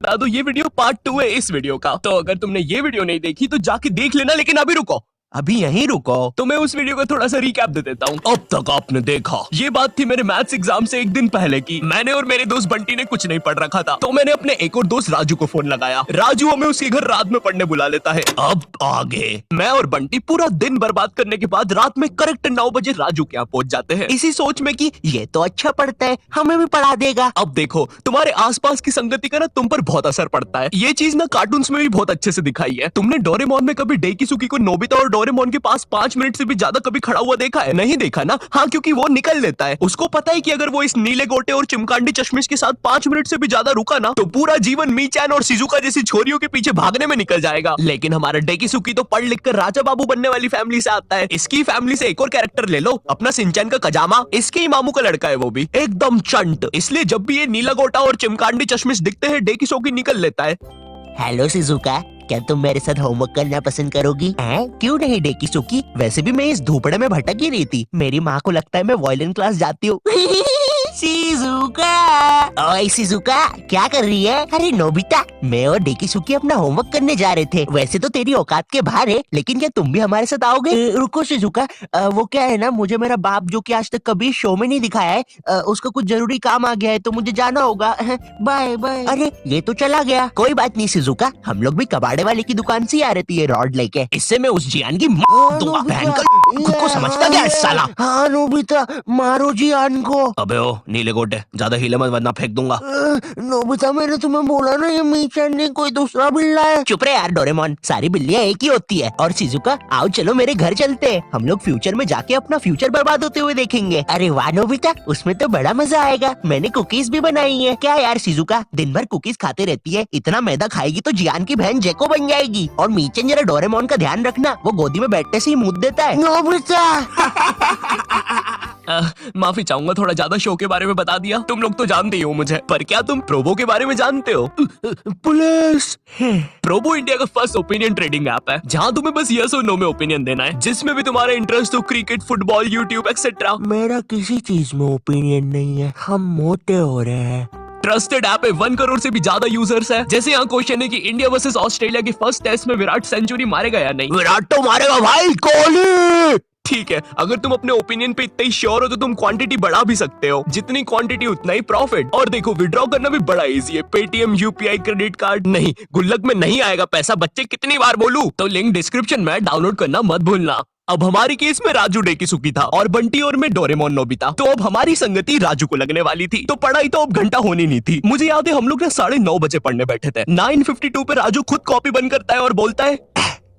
तो ये video part 2 है इस वीडियो का। तो अगर तुमने ये वीडियो नहीं देखी तो जाके देख लेना, लेकिन अभी रुको, अभी यहीं रुको। तो मैं उस वीडियो का थोड़ा सा रिकैप दे देता हूँ। अब तक आपने देखा, ये बात थी मेरे मैथ्स एग्जाम से एक दिन पहले की। मैंने और मेरे दोस्त बंटी ने कुछ नहीं पढ़ रखा था, तो मैंने अपने एक और दोस्त राजू को फोन लगाया। राजू हमें उसके घर रात में पढ़ने बुला लेता है। अब आगे मैं और बंटी पूरा दिन बर्बाद करने के बाद रात में करेक्ट 9 बजे राजू के यहाँ पहुंच जाते हैं, इसी सोच में कि ये तो अच्छा पढ़ता है, हमें भी पढ़ा देगा। अब देखो, तुम्हारे आसपास की संगति का ना तुम पर बहुत असर पड़ता है। ये चीज ना कार्टून्स में भी बहुत अच्छे से दिखाई है। तुमने डोरेमोन में कभी डेकिसुकी को नोबिता और डोरेमोन के पास 5 मिनट से भी ज्यादा कभी खड़ा हुआ देखा है? नहीं देखा ना? हाँ, क्योंकि वो निकल लेता है। उसको पता है कि अगर वो इस नीले गोटे और चिमकांडी चश्मिश के साथ 5 मिनट से भी ज्यादा रुका ना, तो पूरा जीवन मीचैन और शिजुका जैसी छोरियों के पीछे भागने में निकल जाएगा। लेकिन हमारा डेकिसुकी तो पढ़ लिख कर राजा बाबू बनने वाली फैमिली से आता है। इसकी फैमिली से एक और कैरेक्टर ले लो, अपना सिंचैन का कजामा, इसके ही मामू का लड़का है, वो भी एकदम चंट। इसलिए जब भी ये नीला गोटा और चिमकांडी चश्मिश दिखते हैं, डेकिसुकी निकल लेता है। हेलो शिजुका, क्या तुम मेरे साथ होमवर्क करना पसंद करोगी? क्यों नहीं डेकिसुकी, वैसे भी मैं इस धूपड़े में भटक ही रही थी। मेरी माँ को लगता है मैं वायलिन क्लास जाती हूँ। शिजुका, ओए शिजुका, क्या कर रही है? अरे नोबिता, मैं और डेकिसुकी अपना होमवर्क करने जा रहे थे। वैसे तो तेरी औकात के बाहर है, लेकिन क्या तुम भी हमारे साथ आओगे? रुको शिजुका, वो क्या है ना, मुझे मेरा बाप जो कि आज तक कभी शो में नहीं दिखाया है, उसका कुछ जरूरी काम आ गया है, तो मुझे जाना होगा। Bye bye. अरे ये तो चला गया। कोई बात नहीं शिजुका, हम लोग भी कबाड़े वाले की दुकान से आ रहे थे, ये रॉड लेके। इससे मैं उस जियान की दूंगा। बहन का खुद को समझता क्या है साला? हाँ नोबिता, मारो जियान को। अबे ओ नीले गोटे, ज्यादा हिले मत वरना फेंक दूंगा। नोबिता, मैंने तुम्हें बोला ना, ये मीचैन नहीं कोई दूसरा बिल्ला है। चुप रहे यार डोरेमोन, सारी बिल्लियां एक ही होती है। और शिजुका, आओ चलो मेरे घर चलते हैं, हम लोग फ्यूचर में जाके अपना फ्यूचर बर्बाद होते हुए देखेंगे। अरे वाह नोबिता, उसमें तो बड़ा मजा आएगा। मैंने कुकीज भी बनाई है। क्या यार शिजुका, दिन भर कुकीज खाते रहती है, इतना मैदा खाएगी तो जियान की बहन जेको बन जाएगी। और मीचैन जरा डोरेमोन का ध्यान रखना, वो गोदी में बैठने से ही मुंह देता है। नोबिता माफी चाहूंगा, थोड़ा ज्यादा शो के बारे में बता दिया। तुम लोग तो जानते ही हो मुझे, पर क्या तुम प्रोबो के बारे में जानते हो? पुलिस, प्रोबो इंडिया का फर्स्ट ओपिनियन ट्रेडिंग ऐप है, जहां तुम्हें बस यस और नो में ओपिनियन देना है, जिसमें भी तुम्हारा इंटरेस्ट हो, क्रिकेट, फुटबॉल, यूट्यूब एक्सेट्रा। मेरा किसी चीज में ओपिनियन नहीं है, हम मोटे हो रहे हैं। ट्रस्टेड ऐप है, 1 करोड़ से भी ज्यादा यूजर्स है। जैसे यहाँ क्वेश्चन है कि इंडिया वर्सेस ऑस्ट्रेलिया के फर्स्ट टेस्ट में विराट सेंचुरी मारेगा या नहीं? विराट तो मारेगा भाई, कोहली। ठीक है, अगर तुम अपने ओपिनियन पे इतना ही श्योर हो तो तुम क्वांटिटी बढ़ा भी सकते हो। जितनी क्वांटिटी उतना ही प्रॉफिट। और देखो, विड्रॉ करना भी बड़ा इजी है। Paytm, UPI, credit card. नहीं, गुल्लक में नहीं आएगा पैसा, बच्चे कितनी बार बोलूं? तो लिंक डिस्क्रिप्शन में, डाउनलोड करना मत भूलना। अब हमारी केस में राजू डेकिसुकी था और बंटी और मैं डोरेमोन नोबिता। तो अब हमारी संगति राजू को लगने वाली थी, तो पढ़ाई तो अब घंटा होनी नहीं थी। मुझे याद है हम लोग ना 9:30 बजे पढ़ने बैठे थे। 9:52 पे राजू खुद कॉपी बंद करता है और बोलता है,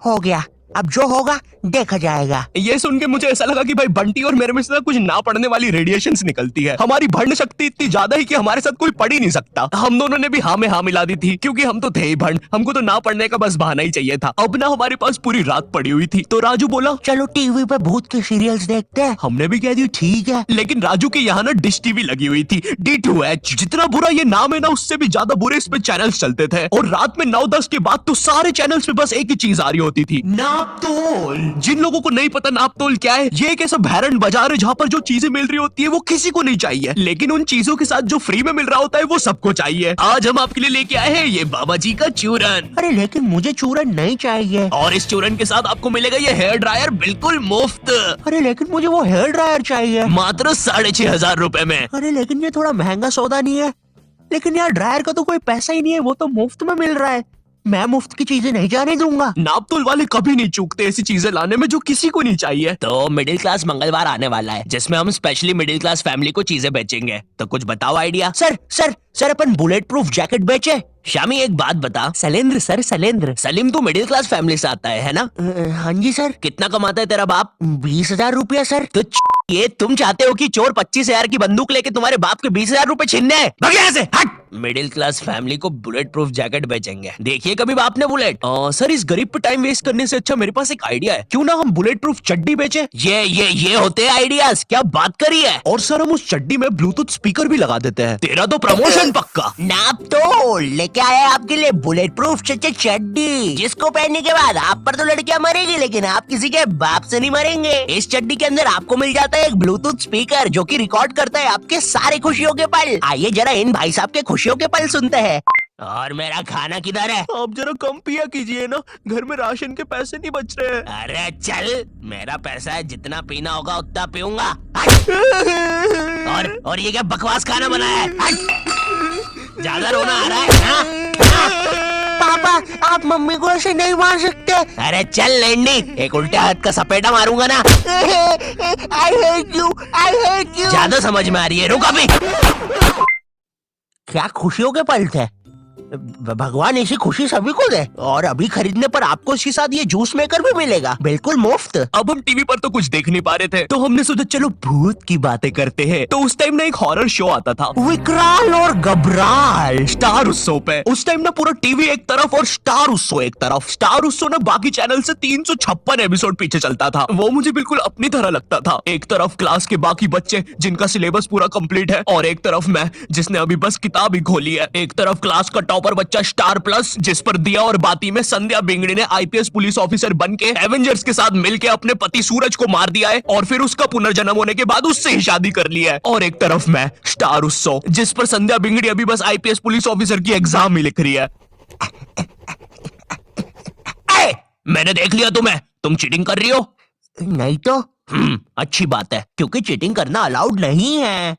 हो गया, अब जो होगा देखा जाएगा। ये सुन के मुझे ऐसा लगा कि भाई बंटी और मेरे में से कुछ ना पढ़ने वाली रेडिएशंस निकलती है। हमारी भंड शक्ति इतनी ज्यादा है कि हमारे साथ कोई पढ़ ही नहीं सकता। हम दोनों ने भी हाँ में हाँ मिला दी थी, क्योंकि हम तो थे ही भंड, हमको तो ना पढ़ने का बस बहाना ही चाहिए था। अब ना हमारे पास पूरी रात पड़ी हुई थी, तो राजू बोला, चलो टीवी पे भूत के सीरियल्स देखते हैं। हमने भी कह दिया ठीक है, लेकिन राजू के यहाँ ना डिश टीवी लगी हुई थी, D2H। जितना बुरा ये नाम है ना, उससे भी ज्यादा बुरे इस पे चैनल्स चलते थे। और रात में 9-10 के बाद तो सारे चैनल्स पे बस एक ही चीज आ रही होती थी, नापतोल। जिन लोगों को नहीं पता नापतोल क्या है, ये एक ऐसा भैरन बाजार है जहाँ पर जो चीजें मिल रही होती है वो किसी को नहीं चाहिए, लेकिन उन चीजों के साथ जो फ्री में मिल रहा होता है वो सबको चाहिए। आज हम आपके लिए लेके आए हैं ये बाबा जी का चूरन। अरे लेकिन मुझे चूरन नहीं चाहिए। और इस चूरन के साथ आपको मिलेगा ये हेयर ड्रायर बिल्कुल मुफ्त। अरे लेकिन मुझे वो हेयर ड्रायर चाहिए, मात्र 6,500 रुपए में। अरे लेकिन ये थोड़ा महंगा सौदा नहीं है? लेकिन यार ड्रायर का तो कोई पैसा ही नहीं है, वो तो मुफ्त में मिल रहा है। मैं मुफ्त की चीजें नहीं जाने दूंगा। नापतोल वाले कभी नहीं चूकते ऐसी चीजें लाने में जो किसी को नहीं चाहिए। तो मिडिल क्लास मंगलवार आने वाला है, जिसमें हम स्पेशली मिडिल क्लास फैमिली को चीजें बेचेंगे। तो कुछ बताओ आइडिया। सर अपन बुलेट प्रूफ जैकेट बेचे। शामी एक बात बता। सलेंद्र सर, सलेंद्र। सलीम तो मिडिल क्लास फैमिली से आता है ना? हाँ जी सर। कितना कमाता है तेरा बाप? 20,000 रुपया सर। तो ये तुम चाहते हो कि चोर 25,000 की बंदूक लेके तुम्हारे बाप के 20,000 रुपए छीनने हैं? भाग यहाँ से, हट। मिडिल क्लास फैमिली को बुलेट प्रूफ जैकेट बेचेंगे। देखिए कभी बाप ने बुलेट। सर इस गरीब पे टाइम वेस्ट करने से अच्छा मेरे पास एक आइडिया है, क्यों ना हम बुलेट प्रूफ चड्डी बेचे? ये होते हैं आइडियाज, क्या बात करी है? और सर हम उस चड्डी में ब्लूटूथ स्पीकर भी लगा देते हैं। तेरा तो प्रमोशन पक्का। नापतोल लेके आया आपके लिए बुलेट प्रूफ चड्डी, जिसको पहनने के बाद आप पर तो लड़कियां मरेगी, लेकिन आप किसी के बाप से नहीं मरेंगे। इस चड्डी के अंदर आपको मिल जाता है एक ब्लूटूथ स्पीकर, जो कि रिकॉर्ड करता है आपके सारे खुशियों के पल। आइए जरा इन भाई साहब के खुशियों के पल सुनते हैं। और मेरा खाना किधर है? आप जरा कम पिया कीजिए ना, घर में राशन के पैसे नहीं बच रहे हैं। अरे चल, मेरा पैसा है, जितना पीना होगा उतना पीऊंगा। और ये क्या बकवास खाना बनाया है? ज्यादा रोना आ रहा है? हाँ? पापा, आप मम्मी को ऐसे नहीं मार सकते। अरे चल लेंडी, एक उल्टे हाथ का सपेटा मारूंगा ना। I hate you, I hate you। ज्यादा समझ में आ रही है, रुक अभी। क्या खुशियों के पल थे। भगवान ऐसी खुशी सभी को दे। और अभी खरीदने पर आपको इसके साथ ये जूस मेकर भी मिलेगा, बिल्कुल मुफ्त। अब हम टीवी पर तो कुछ देख नहीं पा रहे थे, तो हमने सोचा चलो भूत की बातें करते हैं। तो उस टाइम ना एक हॉरर शो आता था, विकराल और घबराल, स्टार उत्सव पे। उस टाइम ना पूरा टीवी एक तरफ और स्टार उत्सव एक तरफ। स्टार उत्सव ना बाकी चैनल से 356 एपिसोड पीछे चलता था। वो मुझे बिल्कुल अपनी तरह लगता था। एक तरफ क्लास के बाकी बच्चे जिनका सिलेबस पूरा कंप्लीट है, और एक तरफ मैं जिसने अभी बस किताब ही खोली है। एक तरफ क्लास का टॉपर बच्चा स्टार प्लस, जिस पर दिया और बाती में संध्या बिंगड़ी ने आईपीएस पुलिस ऑफिसर बन के एवेंजर्स के साथ मिलकर अपने पति सूरज को मार दिया है, और फिर उसका पुनर्जन्म होने के बाद उससे ही शादी कर ली है। और एक तरफ मैं स्टार उत्सव, जिस पर संध्या बिंगड़ी अभी बस आईपीएस पुलिस ऑफिसर की एग्जाम ही लिख रही है। मैंने देख लिया तुम्हें, तुम चीटिंग कर रही हो। नहीं तो अच्छी बात है, क्योंकि चीटिंग करना अलाउड नहीं है।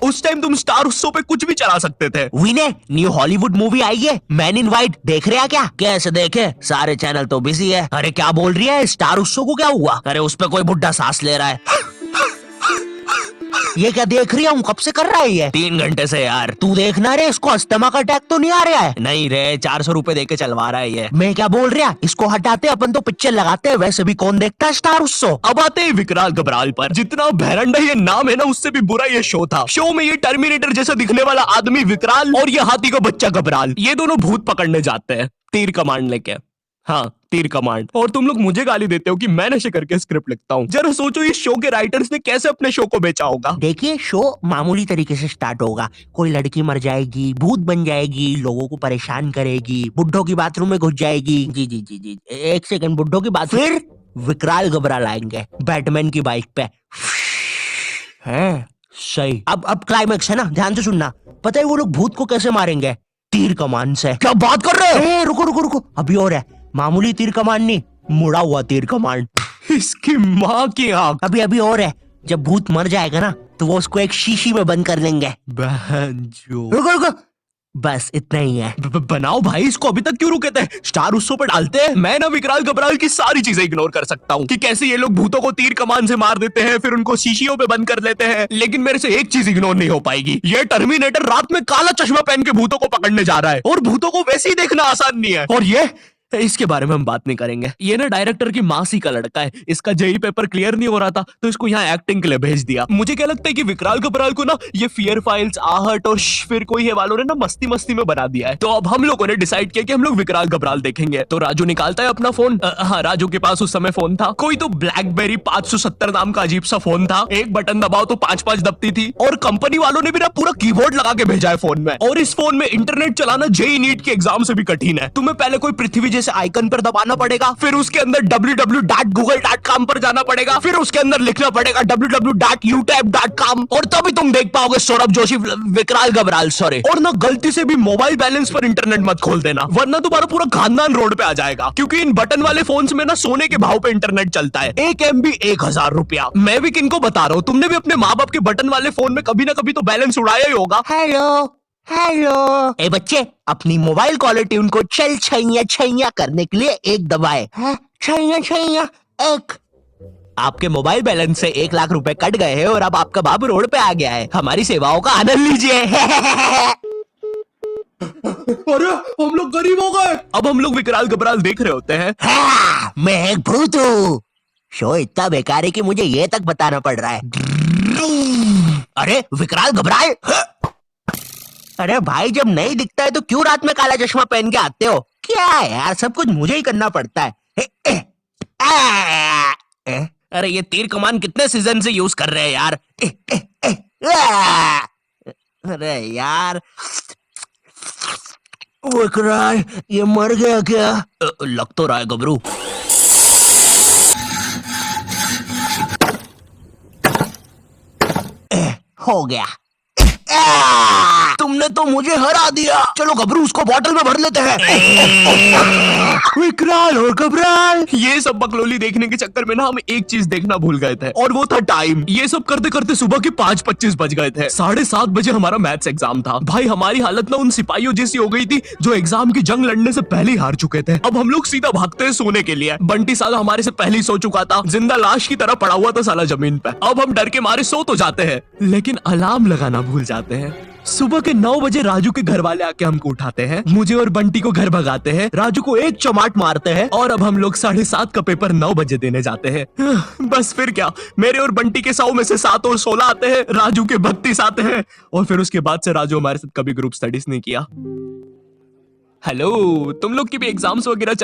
उस टाइम तुम स्टार उत्सव पे कुछ भी चला सकते थे। विनय, न्यू हॉलीवुड मूवी आई है मैन इन व्हाइट, देख रहे हैं क्या? कैसे देखे, सारे चैनल तो बिजी है। अरे क्या बोल रही है, स्टार उत्सव को क्या हुआ? अरे उस पे कोई बुड्ढा सांस ले रहा है। ये क्या देख रही हूँ, कब से कर रहा है ये? 3 घंटे से यार। तू देखना रे, इसको अस्थमा का अटैक तो नहीं आ रहा है? नहीं रे, 400 रुपए देके चलवा रहा है ये। मैं क्या बोल रहा, इसको हटाते, अपन तो पिक्चर लगाते हैं। वैसे भी कौन देखता है स्टार उत्सव। अब आते हैं विकराल घबराल पर। जितना भैरंडा ये नाम है ना, उससे भी बुरा ये शो था। शो में ये टर्मिनेटर जैसा दिखने वाला आदमी विकराल और ये हाथी का बच्चा घबराल, ये दोनों भूत पकड़ने जाते हैं तीर कमांड लेके। हाँ, तीर कमांड। और तुम लोग मुझे गाली देते हो कि मैं नशे करके स्क्रिप्ट लिखता हूँ। जरा सोचो इस शो के राइटर्स ने कैसे अपने शो को बेचा होगा। देखिए, शो मामूली तरीके से स्टार्ट होगा। कोई लड़की मर जाएगी, भूत बन जाएगी, लोगों को परेशान करेगी, बुड्ढों की बाथरूम में घुस जाएगी। जी जी जी जी, एक सेकंड, बुड्ढों की बात। फिर विकराल घबराल आएंगे बैटमैन की बाइक पे। हैं, सही। अब क्लाइमेक्स है ना, ध्यान से सुनना। पता है वो लोग भूत को कैसे मारेंगे? तीर कमान से। क्या बात कर रहे हो? रुको रुको रुको, अभी और है। मामूली तीर कमान नहीं, मुड़ा हुआ तीर कमान। इसकी माँ की आंख। अभी और है। जब भूत मर जाएगा ना, तो वो उसको एक शीशी में बंद कर लेंगे। बहनचोद। रुको, बस इतना ही है। बनाओ भाई, इसको अभी तक क्यों रुके थे? स्टार उत्सव पे डालते हैं। मैं ना विकराल घबराल की सारी चीजें इग्नोर कर सकता हूँ कि कैसे ये लोग भूतों को तीर कमान से मार देते हैं, फिर उनको शीशियों पे बंद कर लेते हैं। लेकिन मेरे से एक चीज इग्नोर नहीं हो पाएगी, ये टर्मिनेटर रात में काला चश्मा पहन के भूतों को पकड़ने जा रहा है, और भूतों को वैसे ही देखना आसान नहीं है। और ये इसके बारे में हम बात नहीं करेंगे। ये ना डायरेक्टर की मासी का लड़का है, इसका जेई पेपर क्लियर नहीं हो रहा था, तो इसको यहाँ एक्टिंग के लिए भेज दिया। मुझे क्या लगता है कि विकराल घबराल को ना ये फियर फाइल्स, आहट और फिर कोई है वालों ने ना मस्ती मस्ती में बना दिया है। तो अब हम लोगों ने डिसाइड किया कि हम लोग विकराल घबराल देखेंगे। तो राजू निकालता है अपना फोन। हाँ, राजू के पास उस समय फोन था, कोई तो ब्लैकबेरी 570 नाम का अजीब सा फोन था। एक बटन दबाओ तो 5-5 दबती थी, और कंपनी वालों ने भी ना पूरा कीबोर्ड लगा के भेजा है फोन में। और इस फोन में इंटरनेट चलाना जेईई नीट के एग्जाम से भी कठिन है। तुम्हें पहले कोई पृथ्वी जैसे आइकन पर दबाना पड़ेगा, फिर उसके अंदर www.google.com पर जाना पड़ेगा, फिर उसके अंदर लिखना पड़ेगा www.youtube.com, और तभी तुम देख पाओगे सौरभ जोशी विकराल घबराल। सॉरी, और ना गलती से भी मोबाइल बैलेंस पर इंटरनेट मत खोल देना, वरना तुम्हारा पूरा खानदान रोड पे आ जाएगा। क्योंकि इन बटन वाले फोन्स में ना सोने के भाव पे इंटरनेट चलता है। 1 MB 1000 रुपया। मैं भी किनको बता रहा हूँ, तुमने भी अपने माँ बाप के बटन वाले फोन में कभी ना कभी तो बैलेंस उड़ाया ही होगा। हेलो ए बच्चे, अपनी मोबाइल कॉलर ट्यून को चल छैया छैया करने के लिए एक दबाए। छैया छैया एक। आपके मोबाइल बैलेंस से 1 लाख रुपए कट गए हैं और अब आपका बाबू रोड पे आ गया है। हमारी सेवाओं का आनंद लीजिए। अरे हम लोग गरीब हो गए। अब हम लोग विकराल घबराल देख रहे होते हैं। मैं एक भूत हूँ। शो इतना बेकार है कि मुझे ये तक बताना पड़ रहा है। अरे विकराल घबराल, अरे भाई, जब नहीं दिखता है तो क्यों रात में काला चश्मा पहन के आते हो? क्या यार, सब कुछ मुझे ही करना पड़ता है। अरे ये तीर कमान कितने सीजन से यूज कर रहे हैं यार। अरे यार, विकराल ये मर गया क्या? लग तो रहा है गबरू। हो गया। तुमने तो मुझे हरा दिया। चलो गबरू, उसको बॉटल में भर लेते हैं। विकराल और घबराल, ये सब बकलोली देखने के चक्कर में ना हम एक चीज देखना भूल गए थे, और वो था टाइम। ये सब करते करते सुबह के 5:25 बज गए थे। 7:30 बजे हमारा मैथ्स एग्जाम था। भाई हमारी हालत ना उन सिपाहियों जैसी हो गई थी जो एग्जाम की जंग लड़ने से पहले ही हार चुके थे। अब हम लोग सीधा भागते हैं सोने के लिए। बंटी साला हमारे से पहले ही सो चुका था, जिंदा लाश की तरह पड़ा हुआ था साला जमीन पे। अब हम डर के मारे सो तो जाते हैं, लेकिन अलार्म लगाना भूल जाते हैं। सुबह के 9 बजे राजू के घर वाले आके हमको उठाते हैं, मुझे और बंटी को घर भगाते हैं, राजू को एक चमाट मारते हैं, और अब हम लोग 7:30 का पेपर 9 बजे देने जाते हैं। बस फिर क्या, मेरे और बंटी के 100 में से 7 और 16 आते हैं, राजू के 32 आते हैं, और फिर उसके बाद से राजू हमारे साथ कभी ग्रुप स्टडीज नहीं किया। हेलो, तुम लोग की भी एग्जाम्स वगैरह चल